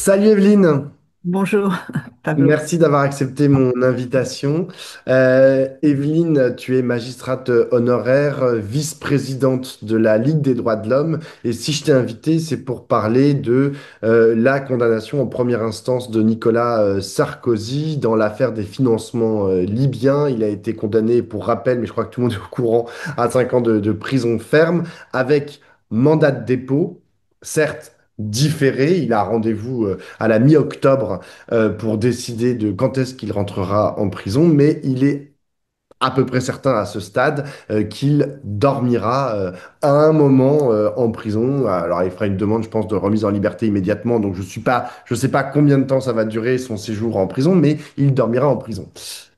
Salut Evelyne, Bonjour, Pablo. merci d'avoir accepté mon invitation. Evelyne, tu es magistrate honoraire, vice-présidente de la Ligue des droits de l'homme. Et si je t'ai invité, c'est pour parler de la condamnation en première instance de Nicolas Sarkozy dans l'affaire des financements libyens. Il a été condamné, pour rappel, mais je crois que tout le monde est au courant, à 5 ans de prison ferme avec mandat de dépôt, certes différé. Il a rendez-vous à la mi-octobre pour décider de quand est-ce qu'il rentrera en prison, mais il est à peu près certain à ce stade qu'il dormira à un moment en prison. Alors il fera une demande, je pense, de remise en liberté immédiatement. Donc je sais pas combien de temps ça va durer son séjour en prison, mais il dormira en prison.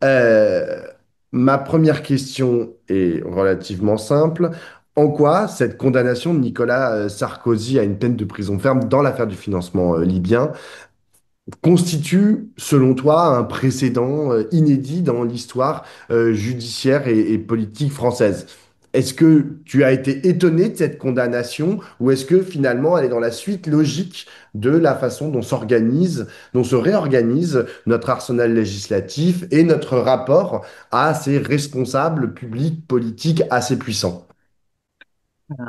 Euh, Ma première question est relativement simple. En quoi cette condamnation de Nicolas Sarkozy à une peine de prison ferme dans l'affaire du financement libyen constitue, selon toi, un précédent inédit dans l'histoire judiciaire et politique française? Est-ce que tu as été étonné de cette condamnation ou est-ce que finalement elle est dans la suite logique de la façon dont s'organise, dont se réorganise notre arsenal législatif et notre rapport à ces responsables publics politiques assez puissants?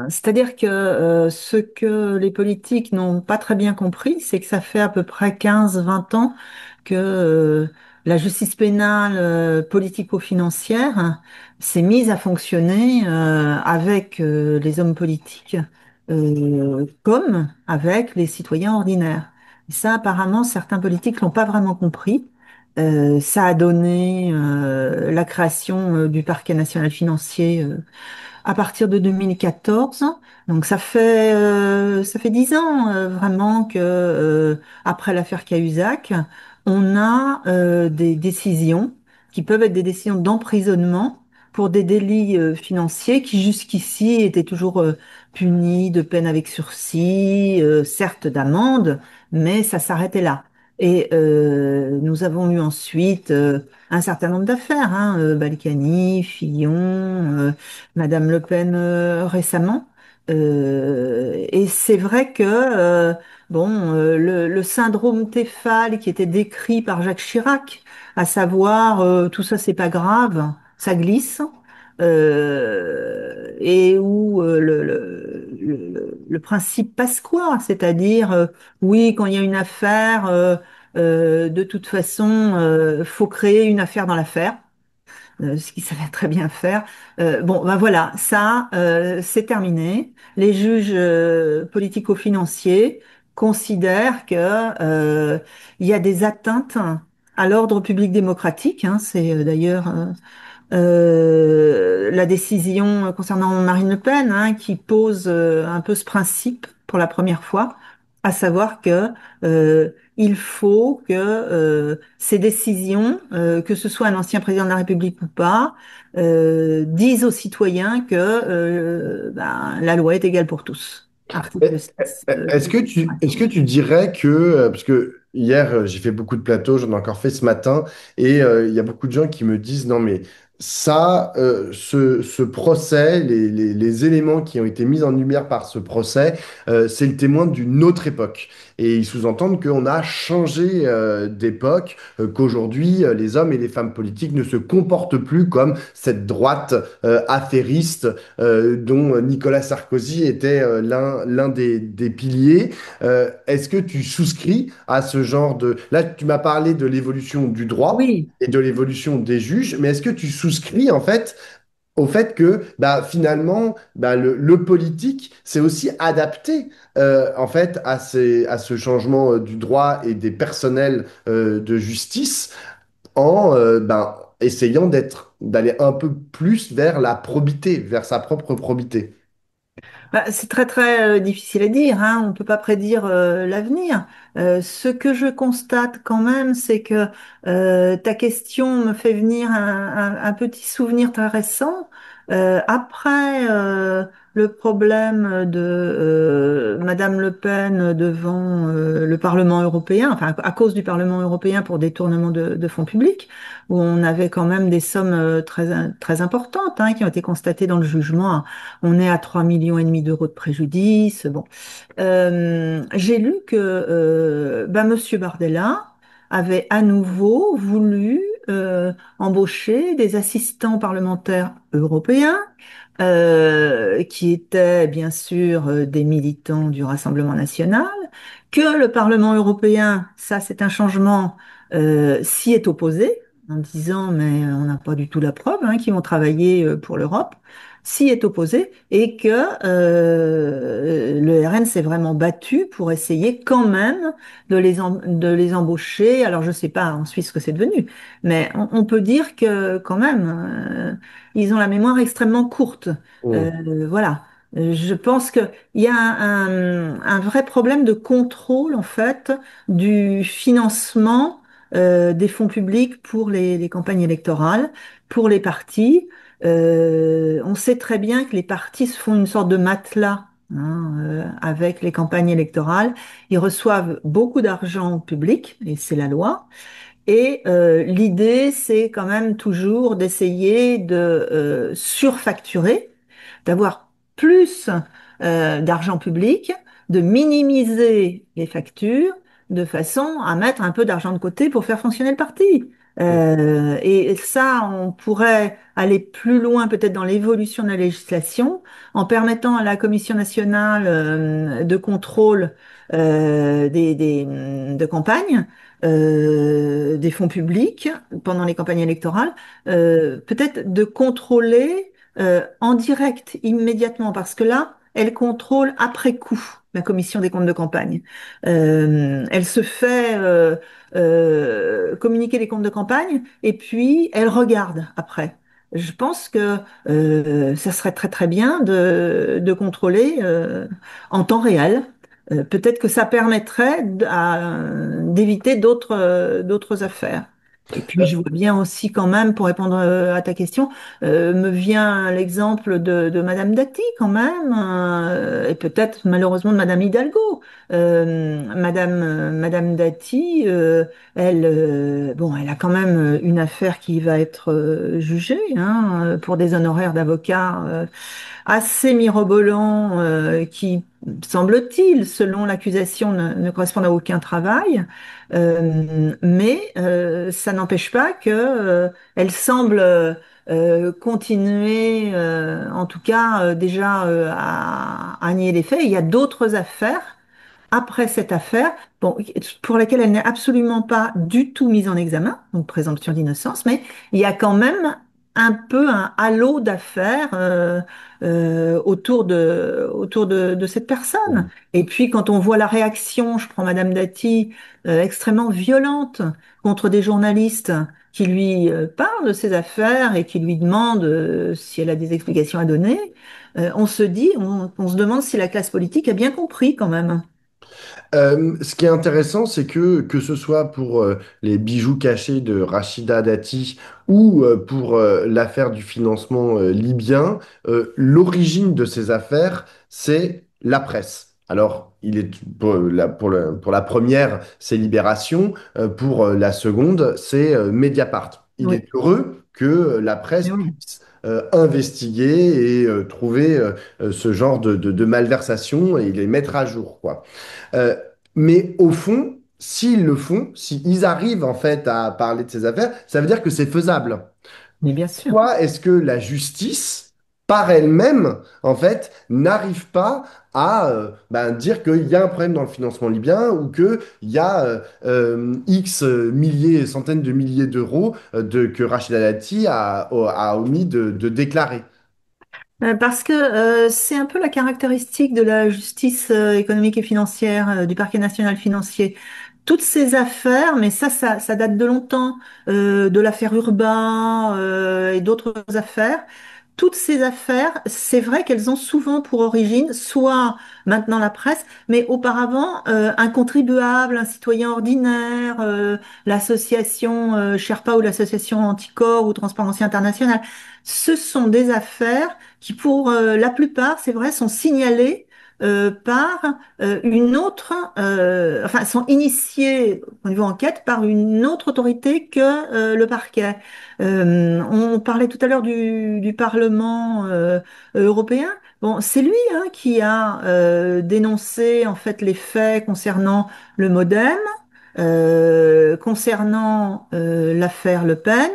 C'est-à-dire que ce que les politiques n'ont pas très bien compris, c'est que ça fait à peu près 15-20 ans que la justice pénale politico-financière s'est mise à fonctionner avec les hommes politiques comme avec les citoyens ordinaires. Et ça, apparemment, certains politiques l'ont pas vraiment compris. Ça a donné la création du parquet national financier à partir de 2014. Donc ça fait 10 ans vraiment que après l'affaire Cahuzac, on a des décisions qui peuvent être des décisions d'emprisonnement pour des délits financiers qui jusqu'ici étaient toujours punis de peine avec sursis, certes d'amende, mais ça s'arrêtait là. Et nous avons eu ensuite un certain nombre d'affaires, hein, Balkany, Fillon, Madame Le Pen récemment. Et c'est vrai que bon, le syndrome Tefal qui était décrit par Jacques Chirac, à savoir tout ça c'est pas grave, ça glisse, et où le principe Pasqua, c'est-à-dire oui quand il y a une affaire, de toute façon faut créer une affaire dans l'affaire ce qu'il savait très bien faire. Bon, ben voilà, ça, c'est terminé. Les juges politico-financiers considèrent que il y a des atteintes à l'ordre public démocratique. Hein, c'est d'ailleurs la décision concernant Marine Le Pen, hein, qui pose un peu ce principe pour la première fois, à savoir que il faut que ces décisions, que ce soit un ancien président de la République ou pas, disent aux citoyens que ben, la loi est égale pour tous. Article 6. Est-ce que tu dirais que, parce que hier j'ai fait beaucoup de plateaux, j'en ai encore fait ce matin, et il y a beaucoup de gens qui me disent, non mais ça, ce procès, les éléments qui ont été mis en lumière par ce procès, c'est le témoin d'une autre époque. Et ils sous-entendent qu'on a changé d'époque, qu'aujourd'hui les hommes et les femmes politiques ne se comportent plus comme cette droite affairiste dont Nicolas Sarkozy était l'un des piliers. Est-ce que tu souscris à ce genre de... Là, tu m'as parlé de l'évolution du droit Oui. et de l'évolution des juges, mais est-ce que tu souscris en fait au fait que bah, finalement bah, le politique s'est aussi adapté en fait à ce changement du droit et des personnels de justice en ben, essayant d'aller un peu plus vers la probité, vers sa propre probité. Bah, c'est très très difficile à dire, hein. On ne peut pas prédire l'avenir. Ce que je constate quand même, c'est que ta question me fait venir un petit souvenir très récent. Après le problème de Madame Le Pen devant le Parlement européen, enfin à cause du Parlement européen pour détournement de fonds publics, où on avait quand même des sommes très importantes hein, qui ont été constatées dans le jugement. On est à 3,5 millions d'euros de préjudice. Bon, j'ai lu que Monsieur Bardella avait à nouveau voulu embaucher des assistants parlementaires européens qui étaient bien sûr des militants du Rassemblement national, que le Parlement européen, ça c'est un changement, s'y est opposé en disant mais on n'a pas du tout la preuve hein, qu'ils vont travailler pour l'Europe, s'y est opposé et que le RN s'est vraiment battu pour essayer quand même de les embaucher. Alors je sais pas en Suisse ce que c'est devenu, mais on peut dire que quand même ils ont la mémoire extrêmement courte. Mm. Voilà. Je pense qu'il y a un vrai problème de contrôle, en fait, du financement des fonds publics pour les campagnes électorales, pour les partis. On sait très bien que les partis se font une sorte de matelas hein, avec les campagnes électorales. Ils reçoivent beaucoup d'argent public, et c'est la loi. Et l'idée, c'est quand même toujours d'essayer de surfacturer, d'avoir plus d'argent public, de minimiser les factures, de façon à mettre un peu d'argent de côté pour faire fonctionner le parti. Et ça, on pourrait aller plus loin peut-être dans l'évolution de la législation en permettant à la Commission nationale de contrôle de campagne des fonds publics pendant les campagnes électorales, peut-être de contrôler en direct, immédiatement, parce que là, elle contrôle après coup la commission des comptes de campagne. Elle se fait communiquer les comptes de campagne et puis elle regarde après. Je pense que ça serait très très bien de contrôler en temps réel. Peut-être que ça permettrait d'éviter d'autres affaires. Et puis je vois bien aussi quand même, pour répondre à ta question, me vient l'exemple de Madame Dati quand même, et peut-être malheureusement de Madame Hidalgo. Madame Dati, bon, elle a quand même une affaire qui va être jugée hein, pour des honoraires d'avocat assez mirobolants qui, semble-t-il, selon l'accusation, ne correspondent à aucun travail. Mais ça n'empêche pas que elle semble continuer, en tout cas déjà à nier les faits. Il y a d'autres affaires après cette affaire, bon, pour laquelle elle n'est absolument pas du tout mise en examen, donc présomption d'innocence, mais il y a quand même un peu un halo d'affaires autour de cette personne. Mm. Et puis quand on voit la réaction, je prends Madame Dati, extrêmement violente contre des journalistes qui lui parlent de ses affaires et qui lui demandent si elle a des explications à donner, on se demande si la classe politique a bien compris quand même. Ce qui est intéressant, c'est que ce soit pour les bijoux cachés de Rachida Dati ou pour l'affaire du financement libyen, l'origine de ces affaires, c'est la presse. Alors, il est pour la première, c'est Libération, pour la seconde, c'est Mediapart. Il est Oui, heureux que la presse mais oui. puisse investiguer et trouver ce genre de malversations et les mettre à jour, quoi. Euh, mais au fond, s'ils le font, s'ils arrivent en fait à parler de ces affaires, ça veut dire que c'est faisable. Mais bien sûr. Pourquoi est-ce que la justice, par elle-même, en fait, n'arrive pas à dire qu'il y a un problème dans le financement libyen ou qu'il y a X milliers, centaines de milliers d'euros que Rachida Dati a omis de déclarer? Parce que c'est un peu la caractéristique de la justice économique et financière, du parquet national financier. Toutes ces affaires, mais ça date de longtemps, de l'affaire Urbain et d'autres affaires. Toutes ces affaires, c'est vrai qu'elles ont souvent pour origine soit maintenant la presse, mais auparavant un contribuable, un citoyen ordinaire, l'association Sherpa ou l'association Anticorps ou Transparency International. Ce sont des affaires qui pour la plupart, c'est vrai, sont signalés par une autre, enfin, sont initiés au niveau enquête par une autre autorité que le parquet. On parlait tout à l'heure du Parlement européen. Bon, c'est lui hein, qui a dénoncé en fait les faits concernant le MoDem, concernant l'affaire Le Pen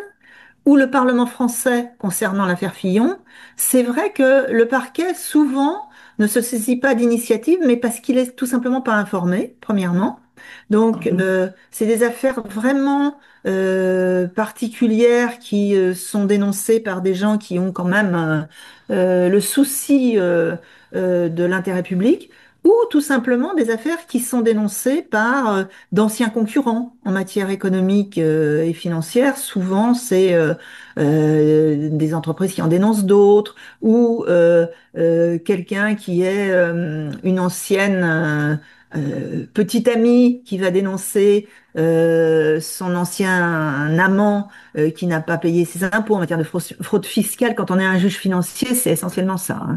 ou le Parlement français concernant l'affaire Fillon. C'est vrai que le parquet souvent ne se saisit pas d'initiative, mais parce qu'il est tout simplement pas informé, premièrement. Donc, c'est des affaires vraiment particulières qui sont dénoncées par des gens qui ont quand même le souci de l'intérêt public, ou tout simplement des affaires qui sont dénoncées par d'anciens concurrents en matière économique et financière. Souvent, c'est des entreprises qui en dénoncent d'autres, ou quelqu'un qui est une ancienne petite amie qui va dénoncer son ancien amant qui n'a pas payé ses impôts en matière de fraude fiscale. Quand on est un juge financier, c'est essentiellement ça, hein.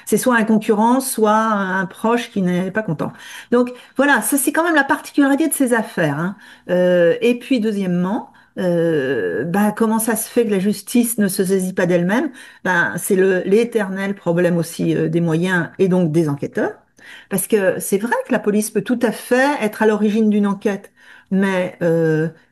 C'est soit un concurrent, soit un proche qui n'est pas content. Donc voilà, ça c'est quand même la particularité de ces affaires, hein. Et puis deuxièmement, bah, comment ça se fait que la justice ne se saisit pas d'elle-même? Ben, c'est l'éternel problème aussi des moyens et donc des enquêteurs. Parce que c'est vrai que la police peut tout à fait être à l'origine d'une enquête, mais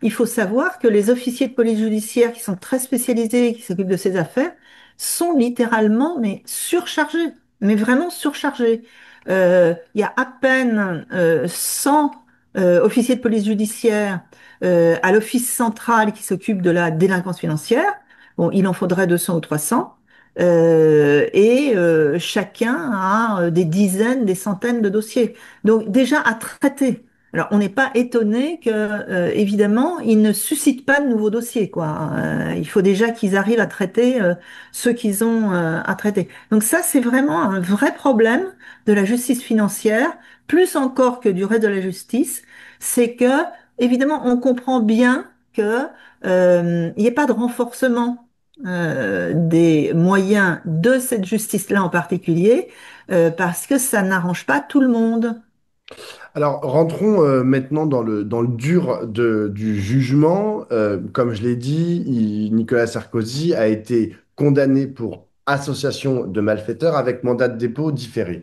il faut savoir que les officiers de police judiciaire qui sont très spécialisés et qui s'occupent de ces affaires sont littéralement mais surchargés, mais vraiment surchargés. Il y a à peine 100 officiers de police judiciaire à l'office central qui s'occupe de la délinquance financière. Bon, il en faudrait 200 ou 300. Et chacun a des dizaines, des centaines de dossiers. Donc déjà à traiter. Alors on n'est pas étonné que, évidemment, ils ne suscitent pas de nouveaux dossiers, quoi. Il faut déjà qu'ils arrivent à traiter ceux qu'ils ont à traiter. Donc ça, c'est vraiment un vrai problème de la justice financière, plus encore que du reste de la justice. C'est que, évidemment, on comprend bien que il n'y ait pas de renforcement des moyens de cette justice-là en particulier, parce que ça n'arrange pas tout le monde. Alors, rentrons maintenant dans le dur du jugement. Comme je l'ai dit, Nicolas Sarkozy a été condamné pour association de malfaiteurs avec mandat de dépôt différé.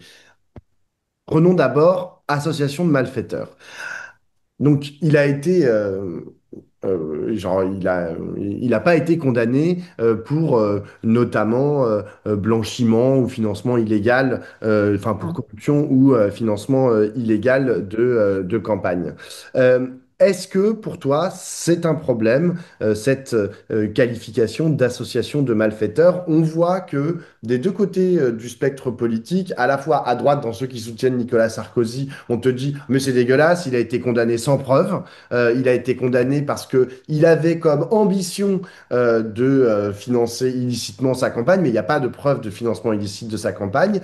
Prenons d'abord association de malfaiteurs. Donc, il a pas été condamné pour notamment blanchiment ou financement illégal, enfin pour corruption ou financement illégal de campagne. Euh, Est-ce que pour toi, c'est un problème, cette qualification d'association de malfaiteurs? On voit que des deux côtés du spectre politique, à la fois à droite, dans ceux qui soutiennent Nicolas Sarkozy, on te dit, mais c'est dégueulasse, il a été condamné sans preuve. Il a été condamné parce que il avait comme ambition de financer illicitement sa campagne, mais il n'y a pas de preuve de financement illicite de sa campagne.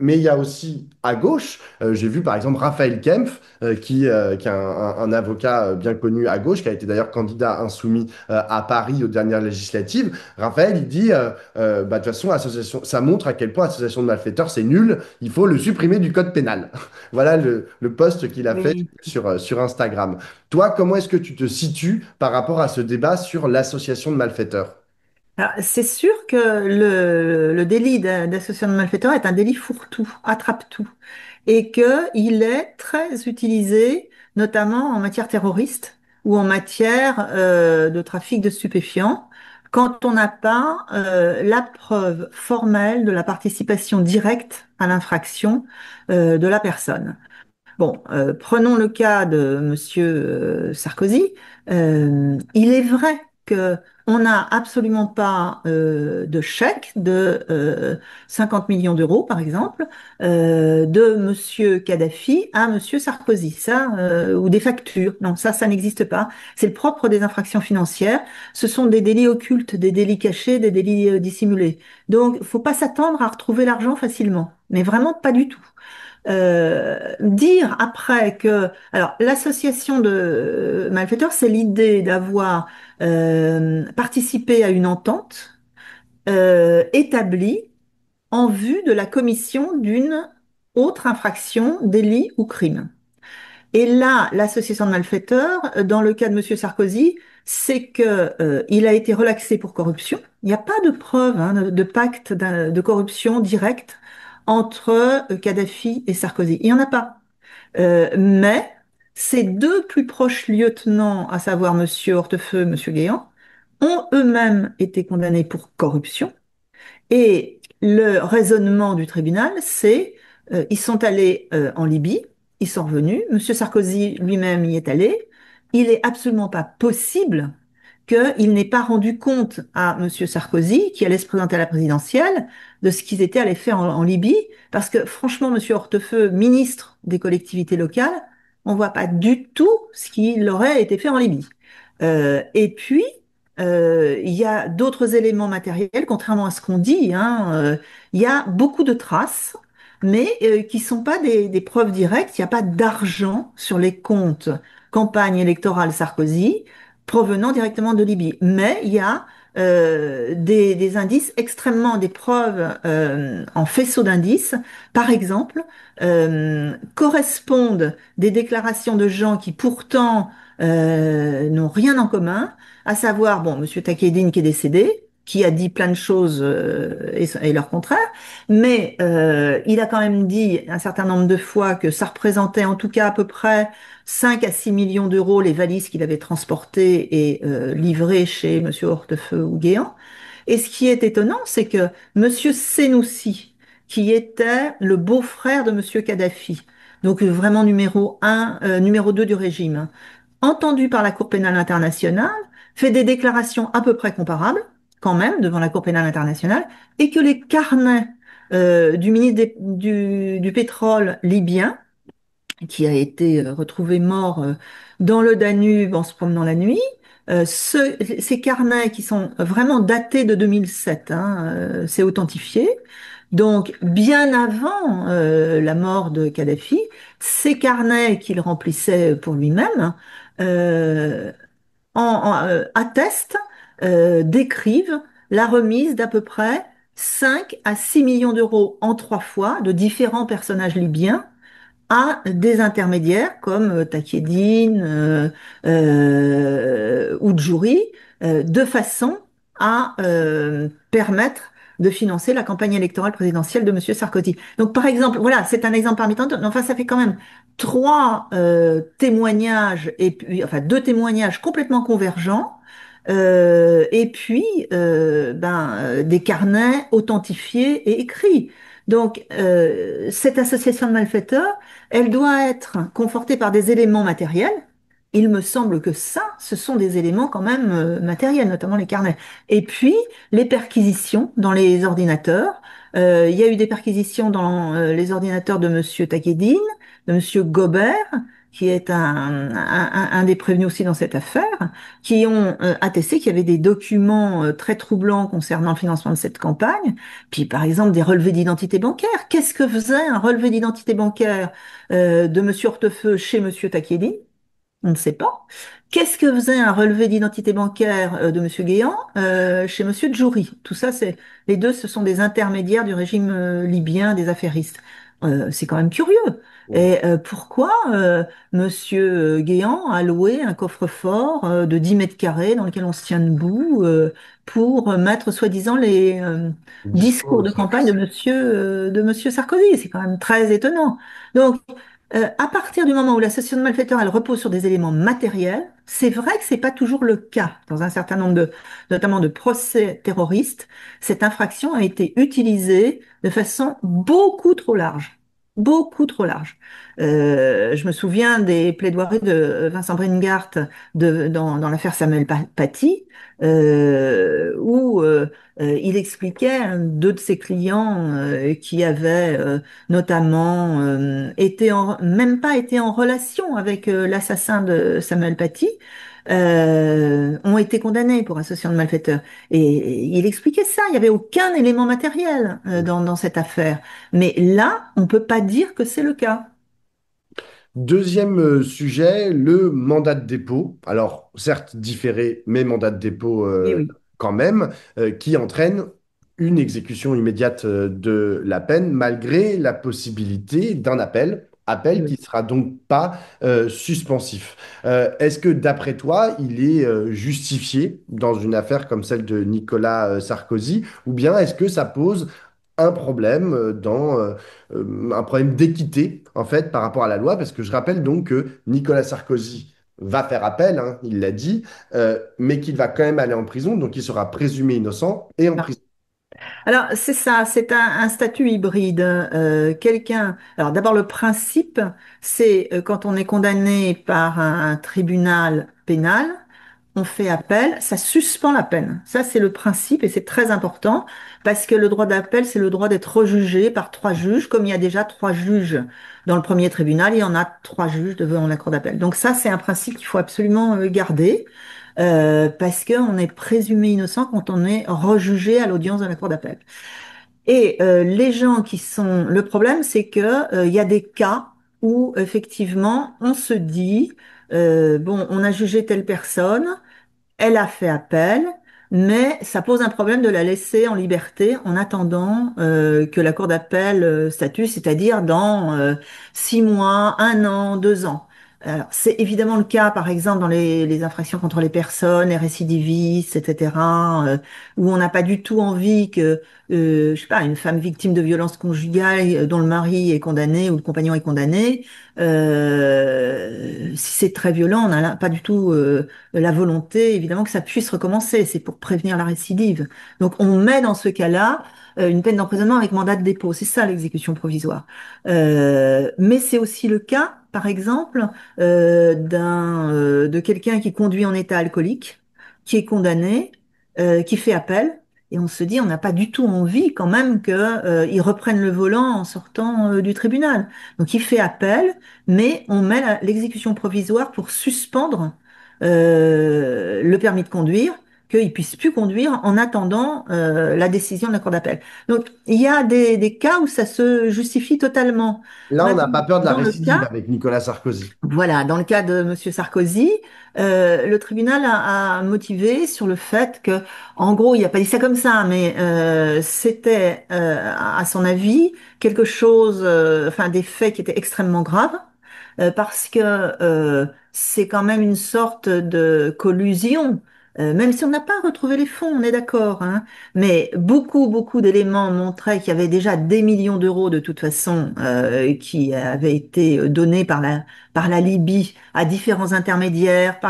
Mais il y a aussi à gauche, j'ai vu par exemple Raphaël Kempf, qui est un avocat bien connu à gauche, qui a été d'ailleurs candidat insoumis à Paris aux dernières législatives. Raphaël, il dit, bah, de toute façon, ça montre à quel point association de malfaiteurs, c'est nul, il faut le supprimer du code pénal. Voilà le post qu'il a fait Oui. sur Instagram. Toi, comment est-ce que tu te situes par rapport à ce débat sur l'association de malfaiteurs? Alors, c'est sûr que le délit d'association de malfaiteurs est un délit fourre-tout, attrape-tout, et qu'il est très utilisé, notamment en matière terroriste ou en matière de trafic de stupéfiants, quand on n'a pas la preuve formelle de la participation directe à l'infraction de la personne. Bon, prenons le cas de Monsieur Sarkozy. Il est vrai que on n'a absolument pas de chèque de 50 millions d'euros, par exemple, de Monsieur Kadhafi à Monsieur Sarkozy, ça, ou des factures. Non, ça n'existe pas. C'est le propre des infractions financières. Ce sont des délits occultes, des délits cachés, des délits dissimulés. Donc, faut pas s'attendre à retrouver l'argent facilement, mais vraiment pas du tout. Dire après que, alors l'association de malfaiteurs, c'est l'idée d'avoir participé à une entente établi en vue de la commission d'une autre infraction, délit ou crime. Et là, l'association de malfaiteurs, dans le cas de M. Sarkozy, c'est que, il a été relaxé pour corruption. Il n'y a pas de preuve hein, de pacte de corruption directe entre Kadhafi et Sarkozy. Il n'y en a pas. Mais ses deux plus proches lieutenants, à savoir M. Hortefeux, M. Guéant, ont eux-mêmes été condamnés pour corruption. Et le raisonnement du tribunal, c'est ils sont allés en Libye, ils sont revenus, Monsieur Sarkozy lui-même y est allé. Il est absolument pas possible qu'il n'ait pas rendu compte à Monsieur Sarkozy, qui allait se présenter à la présidentielle, de ce qu'ils étaient allés faire en Libye, parce que franchement, Monsieur Hortefeux, ministre des collectivités locales, on voit pas du tout ce qu'il aurait été fait en Libye. Et puis, il y a d'autres éléments matériels, contrairement à ce qu'on dit, hein, il y a beaucoup de traces, mais qui sont pas des preuves directes. Il n'y a pas d'argent sur les comptes campagne électorale Sarkozy provenant directement de Libye. Mais il y a des indices extrêmement, des preuves en faisceau d'indices. Par exemple, correspondent des déclarations de gens qui pourtant n'ont rien en commun, à savoir, bon, Monsieur Takedine qui est décédé, qui a dit plein de choses et leur contraire, mais il a quand même dit un certain nombre de fois que ça représentait en tout cas à peu près 5 à 6 millions d'euros les valises qu'il avait transportées et livrées chez Monsieur Hortefeux ou Guéant. Et ce qui est étonnant, c'est que Monsieur Senoussi, qui était le beau-frère de Monsieur Kadhafi, donc vraiment numéro un, numéro 2 du régime, entendu par la Cour pénale internationale, fait des déclarations à peu près comparables, quand même, devant la Cour pénale internationale, et que les carnets du ministre du pétrole libyen, qui a été retrouvé mort dans le Danube en se promenant la nuit, ces carnets qui sont vraiment datés de 2007, hein, c'est authentifié. Donc, bien avant la mort de Kadhafi, ces carnets qu'il remplissait pour lui-même euh, attestent, décrivent la remise d'à peu près 5 à 6 millions d'euros en 3 fois de différents personnages libyens à des intermédiaires comme Takedine ou Djouri, de façon à permettre de financer la campagne électorale présidentielle de M. Sarkozy. Donc, par exemple, voilà, c'est un exemple parmi tant d'autres. Enfin, ça fait quand même trois témoignages, et puis, enfin, deux témoignages complètement convergents. Et puis, des carnets authentifiés et écrits. Donc, cette association de malfaiteurs, elle doit être confortée par des éléments matériels. Il me semble que ça, ce sont des éléments quand même matériels, notamment les carnets. Et puis, les perquisitions dans les ordinateurs. Il y a eu des perquisitions dans les ordinateurs de Monsieur Takedine, de Monsieur Gobert, qui est un des prévenus aussi dans cette affaire, qui ont attesté qu'il y avait des documents très troublants concernant le financement de cette campagne. Puis, par exemple, des relevés d'identité bancaire. Qu'est-ce que faisait un relevé d'identité bancaire de Monsieur Hortefeux chez Monsieur Taquiedi? On ne sait pas. Qu'est-ce que faisait un relevé d'identité bancaire de Monsieur Guéant chez Monsieur Djouri? Tout ça, c'est les deux, ce sont des intermédiaires du régime libyen des affairistes. C'est quand même curieux. Ouais. Et pourquoi Monsieur Guéant a loué un coffre-fort de 10 mètres carrés dans lequel on se tient debout pour mettre soi-disant les Discours discours de de campagne Sarkozy. de Monsieur Sarkozy? C'est quand même très étonnant. Donc, à partir du moment où l'association de malfaiteurs, elle repose sur des éléments matériels, c'est vrai que c'est pas toujours le cas dans un certain nombre notamment de procès terroristes. Cette infraction a été utilisée de façon beaucoup trop large. Beaucoup trop large. Je me souviens des plaidoiries de Vincent Brengart dans l'affaire Samuel Paty, où il expliquait deux de ses clients qui avaient notamment même pas été en relation avec l'assassin de Samuel Paty, ont été condamnés pour association de malfaiteurs. Et il expliquait ça, il n'y avait aucun élément matériel dans cette affaire. Mais là, on peut pas dire que c'est le cas. Deuxième sujet, le mandat de dépôt. Alors, certes différé, mais mandat de dépôt Eh oui. quand même, qui entraîne une exécution immédiate de la peine, malgré la possibilité d'un appel qui Oui. sera donc pas suspensif. Est-ce que d'après toi, il est justifié dans une affaire comme celle de Nicolas Sarkozy, ou bien est-ce que ça pose un problème un problème d'équité en fait par rapport à la loi? Parce que je rappelle donc que Nicolas Sarkozy va faire appel, hein, il l'a dit, mais qu'il va quand même aller en prison, donc il sera présumé innocent et en prison. Alors, c'est ça, c'est un statut hybride. Alors d'abord, le principe, c'est quand on est condamné par un tribunal pénal, on fait appel, ça suspend la peine. Ça, c'est le principe et c'est très important parce que le droit d'appel, c'est le droit d'être rejugé par trois juges. Comme il y a déjà trois juges dans le premier tribunal, il y en a trois juges devant la cour d'appel. Donc ça, c'est un principe qu'il faut absolument garder parce qu'on est présumé innocent quand on est rejugé à l'audience de la cour d'appel. Et les gens qui sont... Le problème, c'est que il y a des cas où effectivement on se dit bon, on a jugé telle personne, elle a fait appel, mais ça pose un problème de la laisser en liberté en attendant que la cour d'appel statue, c'est-à-dire dans 6 mois, 1 an, 2 ans. Alors, c'est évidemment le cas, par exemple, dans les infractions contre les personnes, les récidivistes, etc., où on n'a pas du tout envie que, je sais pas, une femme victime de violences conjugales dont le mari est condamné ou le compagnon est condamné, si c'est très violent, on n'a pas du tout la volonté, évidemment, que ça puisse recommencer. C'est pour prévenir la récidive. Donc, on met dans ce cas-là une peine d'emprisonnement avec mandat de dépôt. C'est ça l'exécution provisoire. Mais c'est aussi le cas, par exemple, de quelqu'un qui conduit en état alcoolique, qui est condamné, qui fait appel. Et on se dit, on n'a pas du tout envie quand même qu'il reprenne le volant en sortant du tribunal. Donc il fait appel, mais on met l'exécution provisoire pour suspendre le permis de conduire, qu'il puisse plus conduire en attendant la décision de la cour d'appel. Donc, il y a des cas où ça se justifie totalement. Là, on n'a Maintenant, pas peur de la dans le récidive cas, avec Nicolas Sarkozy. voilà, dans le cas de Monsieur Sarkozy, le tribunal a motivé sur le fait que, en gros, il a pas dit ça comme ça, mais c'était, à son avis, quelque chose, enfin, des faits qui étaient extrêmement graves, parce que c'est quand même une sorte de collusion. Même si on n'a pas retrouvé les fonds, on est d'accord, hein, mais beaucoup d'éléments montraient qu'il y avait déjà des millions d'euros de toute façon qui avaient été donnés par la Libye à différents intermédiaires,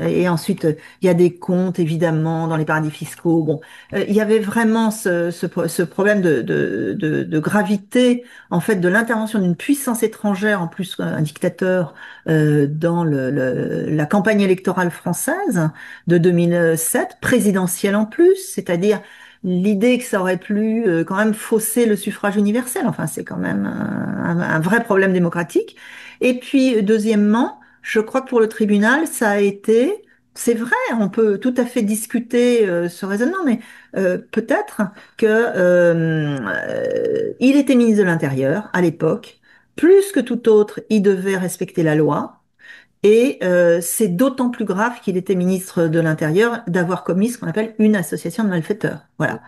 et ensuite il y a des comptes évidemment dans les paradis fiscaux. Bon, il y avait vraiment ce problème de gravité en fait de l'intervention d'une puissance étrangère, en plus un dictateur, dans la campagne électorale française de 2007, présidentielle en plus, c'est-à-dire l'idée que ça aurait pu quand même fausser le suffrage universel. Enfin, c'est quand même un vrai problème démocratique. Et puis, deuxièmement, je crois que pour le tribunal, ça a été, c'est vrai, on peut tout à fait discuter ce raisonnement, mais peut-être que il était ministre de l'Intérieur à l'époque. Plus que tout autre, il devait respecter la loi. Et c'est d'autant plus grave qu'il était ministre de l'Intérieur d'avoir commis ce qu'on appelle une association de malfaiteurs. Voilà.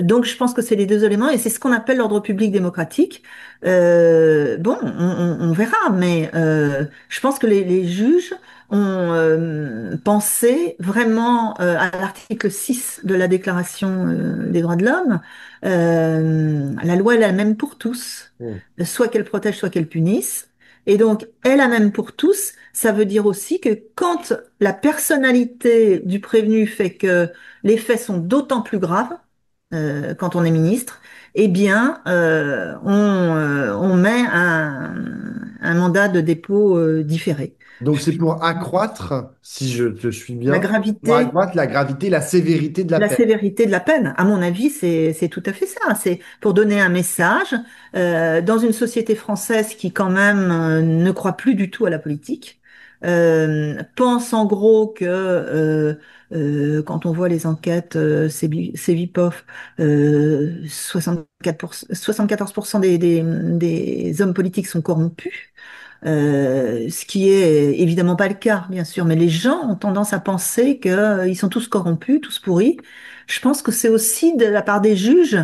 Donc je pense que c'est les deux éléments et c'est ce qu'on appelle l'ordre public démocratique. Bon, on verra, mais je pense que les juges ont pensé vraiment à l'article 6 de la Déclaration des droits de l'homme. La loi est la même pour tous, Mm. soit qu'elle protège, soit qu'elle punisse. Et donc, elle est la même pour tous, ça veut dire aussi que quand la personnalité du prévenu fait que les faits sont d'autant plus graves, quand on est ministre, eh bien, on met un mandat de dépôt différé. Donc, c'est pour accroître, si je te suis La bien, pour gravité, accroître la gravité, la sévérité de la la peine. sévérité de la peine, à mon avis, c'est tout à fait ça. C'est pour donner un message dans une société française qui, quand même, ne croit plus du tout à la politique, pense en gros que quand on voit les enquêtes Cevipof, 74% des hommes politiques sont corrompus. Ce qui est évidemment pas le cas, bien sûr, mais les gens ont tendance à penser qu'ils sont tous corrompus, tous pourris. Je pense que c'est aussi de la part des juges,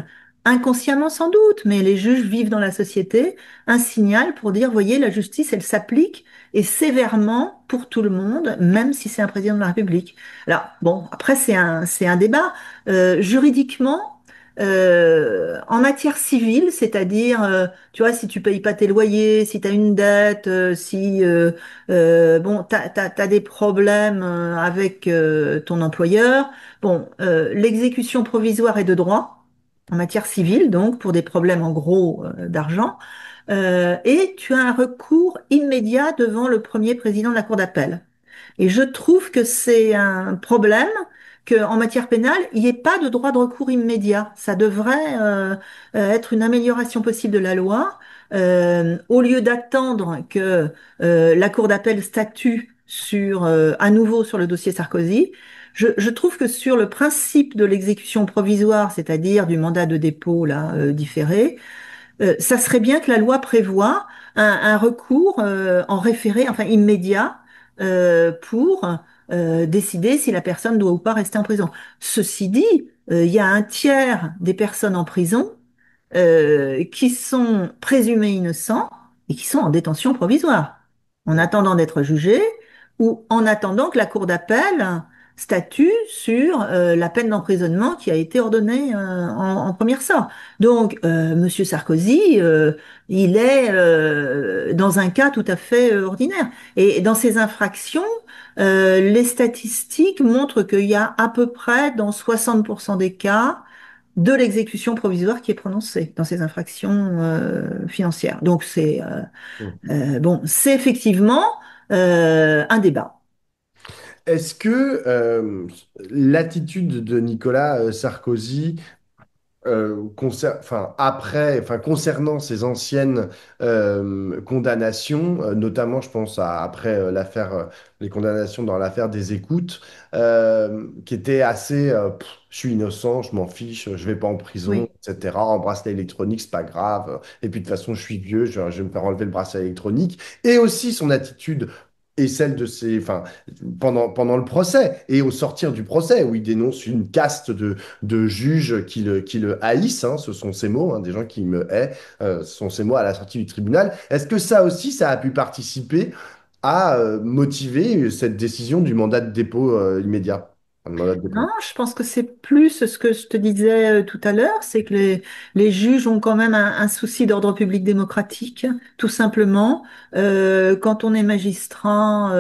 inconsciemment sans doute, mais les juges vivent dans la société, un signal pour dire, voyez, la justice, elle s'applique et sévèrement pour tout le monde, même si c'est un président de la République. Alors, bon, après, c'est un débat. Juridiquement, en matière civile, c'est-à-dire, tu vois, si tu payes pas tes loyers, si tu as une dette, si bon, t'as des problèmes avec ton employeur. Bon, l'exécution provisoire est de droit en matière civile, donc pour des problèmes en gros d'argent. Et tu as un recours immédiat devant le premier président de la Cour d'appel. Et je trouve que c'est un problème qu'en matière pénale, il n'y ait pas de droit de recours immédiat. Ça devrait être une amélioration possible de la loi. Au lieu d'attendre que la Cour d'appel statue sur, à nouveau sur le dossier Sarkozy, je trouve que sur le principe de l'exécution provisoire, c'est-à-dire du mandat de dépôt là, différé, ça serait bien que la loi prévoie un recours en référé, enfin immédiat, pour décider si la personne doit ou pas rester en prison. Ceci dit, il y a un tiers des personnes en prison qui sont présumés innocents et qui sont en détention provisoire, en attendant d'être jugés ou en attendant que la cour d'appel statue sur la peine d'emprisonnement qui a été ordonnée en premier sort. Donc, Monsieur Sarkozy, il est dans un cas tout à fait ordinaire. Et dans ces infractions, les statistiques montrent qu'il y a à peu près, dans 60% des cas, de l'exécution provisoire qui est prononcée dans ces infractions financières. Donc c'est bon, c'est effectivement un débat. Est-ce que l'attitude de Nicolas Sarkozy concernant ces anciennes condamnations, notamment, je pense après les condamnations dans l'affaire des écoutes, qui étaient assez, je suis innocent, je m'en fiche, je vais pas en prison, Oui. etc. En bracelet électronique, c'est pas grave. Et puis de toute façon, je suis vieux, je vais me faire enlever le bracelet électronique. Et aussi son attitude. Et celle de pendant le procès et au sortir du procès où il dénonce une caste de juges qui le haïssent, hein, ce sont ces mots, hein, des gens qui me haïssent, ce sont ces mots à la sortie du tribunal. Est-ce que ça aussi, ça a pu participer à motiver cette décision du mandat de dépôt immédiat? Enfin, le mandat de Non, dépôt. je pense que c'est plus ce que je te disais tout à l'heure, c'est que les juges ont quand même un souci d'ordre public démocratique, tout simplement. Quand on est magistrat,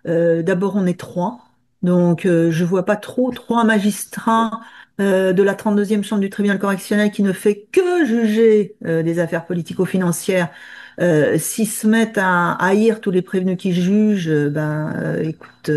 d'abord on est trois, donc je vois pas trop trois magistrats de la 32e chambre du tribunal correctionnel qui ne fait que juger des affaires politico-financières. S'ils se mettent à haïr tous les prévenus qui jugent, écoute,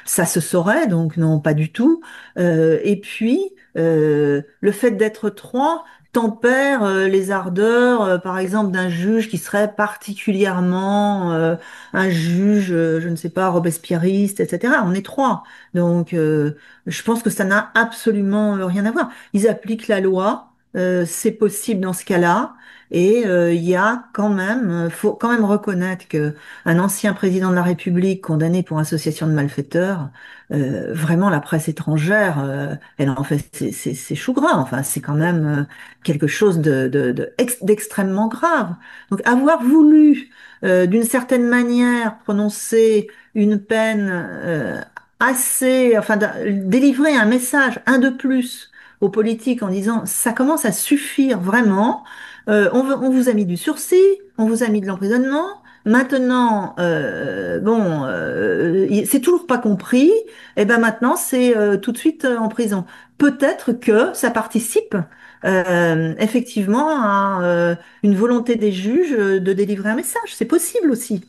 ça se saurait, donc non, pas du tout. Et puis, le fait d'être trois tempère les ardeurs, par exemple, d'un juge qui serait particulièrement un juge, je ne sais pas, robespierriste, etc. On est trois. Donc, je pense que ça n'a absolument rien à voir. Ils appliquent la loi, c'est possible dans ce cas-là. Et il y a quand même, faut quand même reconnaître que un ancien président de la République condamné pour association de malfaiteurs, vraiment la presse étrangère, elle en fait c'est chou gras. Enfin, c'est quand même quelque chose d'extrêmement grave. Donc, avoir voulu, d'une certaine manière, prononcer une peine enfin, délivrer un message, un de plus aux politiques en disant ça commence à suffire vraiment. On vous a mis du sursis, on vous a mis de l'emprisonnement. Maintenant, bon, c'est toujours pas compris. Et ben maintenant, c'est tout de suite en prison. Peut-être que ça participe effectivement à une volonté des juges de délivrer un message. C'est possible aussi.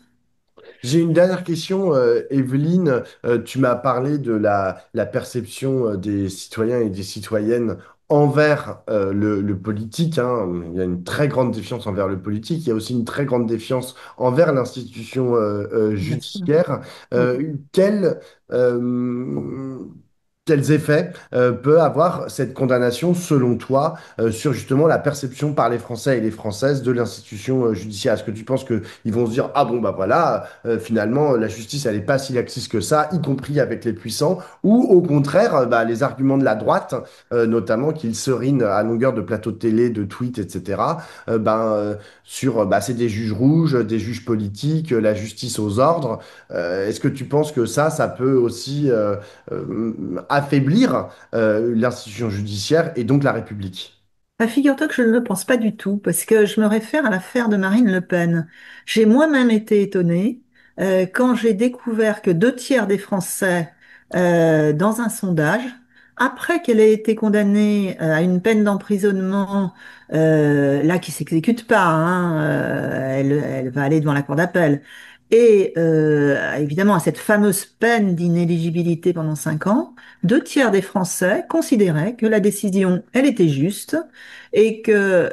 J'ai une dernière question, Evelyne. Tu m'as parlé de la perception des citoyens et des citoyennes envers le politique, hein. Il y a une très grande défiance envers le politique. Il y a aussi une très grande défiance envers l'institution Bien sûr. judiciaire. Oui. Euh, quelle, euh, quels effets peut avoir cette condamnation, selon toi, sur justement la perception par les Français et les Françaises de l'institution judiciaire? Est-ce que tu penses qu'ils vont se dire, ah bon, bah voilà, finalement, la justice, elle n'est pas si laxiste que ça, y compris avec les puissants, ou au contraire, bah, les arguments de la droite, notamment qu'ils serinent à longueur de plateaux de télé, de tweets, etc., sur, bah, c'est des juges rouges, des juges politiques, la justice aux ordres. Est-ce que tu penses que ça peut aussi affaiblir l'institution judiciaire et donc la République? Bah, figure-toi que je ne le pense pas du tout, parce que je me réfère à l'affaire de Marine Le Pen. J'ai moi-même été étonnée quand j'ai découvert que 2 tiers des Français, dans un sondage, après qu'elle ait été condamnée à une peine d'emprisonnement, là qui s'exécute pas, hein, elle va aller devant la cour d'appel, et évidemment à cette fameuse peine d'inéligibilité pendant 5 ans, 2 tiers des Français considéraient que la décision, elle était juste et que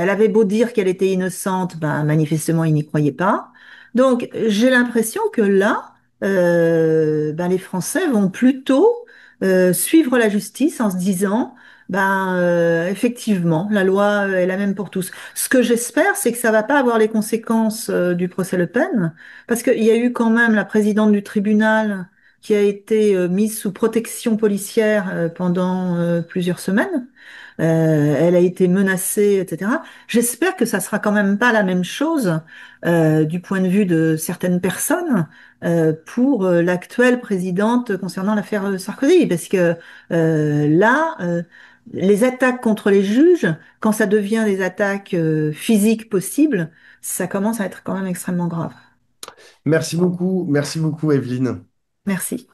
elle avait beau dire qu'elle était innocente, ben, manifestement ils n'y croyaient pas. Donc j'ai l'impression que là, ben, les Français vont plutôt suivre la justice en se disant, ben effectivement, la loi est la même pour tous. Ce que j'espère, c'est que ça va pas avoir les conséquences du procès Le Pen, parce qu'il y a eu quand même la présidente du tribunal qui a été mise sous protection policière pendant plusieurs semaines. Elle a été menacée, etc. J'espère que ça sera quand même pas la même chose du point de vue de certaines personnes pour l'actuelle présidente concernant l'affaire Sarkozy, parce que là, les attaques contre les juges, quand ça devient des attaques physiques possibles, ça commence à être quand même extrêmement grave. Merci beaucoup, Evelyne. Merci.